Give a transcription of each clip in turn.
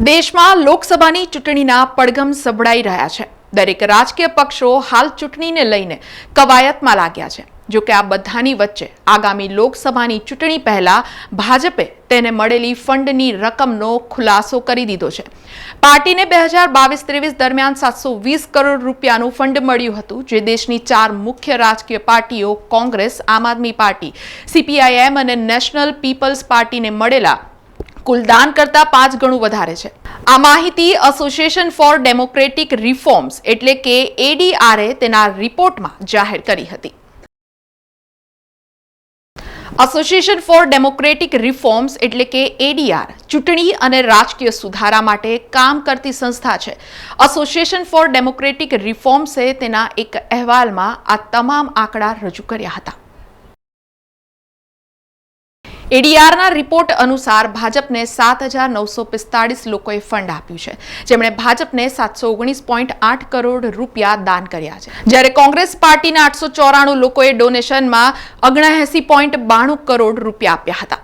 દેશમાં લોકસભાની ચૂંટણીના પડઘમ સંભળાઈ રહ્યા છે। દરેક રાજકીય પક્ષો હાલ ચૂંટણીને લઈને કવાયતમાં લાગ્યા છે। જો કે આ બધાની વચ્ચે આગામી લોકસભાની ચૂંટણી પહેલા ભાજપે તેને મળેલી ફંડની રકમનો ખુલાસો કરી દીધો છે। પાર્ટીને 2022-23 દરમિયાન 720 કરોડ રૂપિયાનું ફંડ મળ્યું હતું, જે દેશની 4 મુખ્ય રાજકીય પાર્ટીઓ કોંગ્રેસ, આમ આદમી પાર્ટી, CPIM અને નેશનલ પીપલ્સ પાર્ટીને મળેલા કુલ દાન કરતા 5 ગણું વધારે છે। આ માહિતી એસોસિએશન ફોર ડેમોક્રેટિક રિફોર્મ્સ એટલે કે ADR તેના રિપોર્ટમાં જાહેર કરી હતી। એસોસિએશન ફોર ડેમોક્રેટિક રિફોર્મ્સ એટલે કે ADR ચૂંટણી અને રાજકીય સુધારા માટે કામ કરતી સંસ્થા છે। એસોસિએશન ફોર ડેમોક્રેટિક રિફોર્મ્સે તેના એક અહેવાલમાં આ તમામ આંકડા રજૂ કર્યા હતા। ADRના રિપોર્ટ અનુસાર ભાજપને 7,945 લોકોએ ફંડ આપ્યું છે, જેમણે ભાજપને 719.8 કરોડ રૂપિયા દાન કર્યા છે, જ્યારે કોંગ્રેસ પાર્ટીના 894 લોકોએ ડોનેશનમાં 79.92 કરોડ રૂપિયા આપ્યા હતા।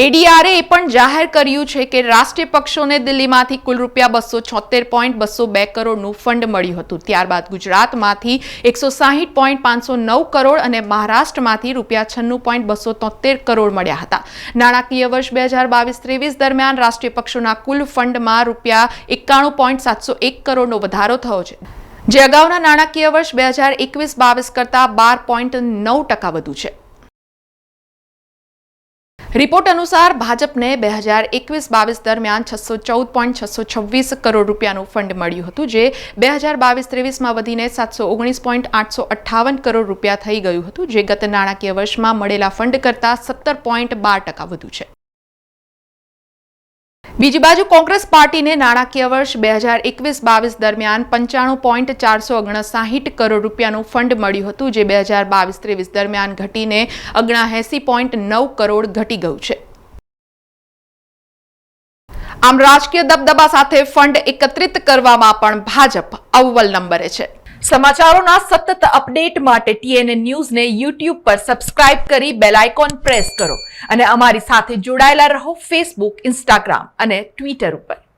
ADR એ પણ જાહેર કર્યું છે કે રાષ્ટ્રીય પક્ષોને દિલ્હીમાંથી કુલ રૂપિયા 276.202 કરોડનું ફંડ મળ્યું હતું। ત્યારબાદ ગુજરાતમાંથી 160.509 કરોડ અને મહારાષ્ટ્રમાંથી રૂપિયા 96.273 કરોડ મળ્યા હતા। નાણાકીય વર્ષ 2022-23 દરમિયાન રાષ્ટ્રીય પક્ષોના કુલ ફંડમાં રૂપિયા 91.701 કરોડનો વધારો થયો છે, જે અગાઉના નાણાકીય વર્ષ 2021-22 કરતાં 12.9% વધુ છે। રિપોર્ટ અનુસાર ભાજપને 2021-22 દરમિયાન 614.626 કરોડ રૂપિયાનું ફંડ મળ્યું હતું, જે 2022-23માં વધીને 719.858 કરોડ રૂપિયા થઈ ગયું હતું, જે ગત નાણાકીય વર્ષમાં મળેલા ફંડ કરતાં 17.12% વધુ છે। બીજી બાજુ કોંગ્રેસ પાર્ટીને નાણાકીય વર્ષ 2021-22 દરમિયાન 95.459 કરોડ રૂપિયાનું ફંડ મળ્યું હતું, જે 2022-23 દરમિયાન ઘટીને 79.9 કરોડ ઘટી ગયું છે। આમ રાજકીય દબદબા સાથે ફંડ એકત્રિત કરવામાં પણ ભાજપ અવ્વલ નંબરે છે। સમાચારોના સતત અપડેટ માટે TNN ન્યૂઝને YouTube પર સબસ્ક્રાઇબ કરી બેલ આઇકોન પ્રેસ કરો અને અમારી સાથે જોડાયેલા રહો Facebook, Instagram અને Twitter ઉપર।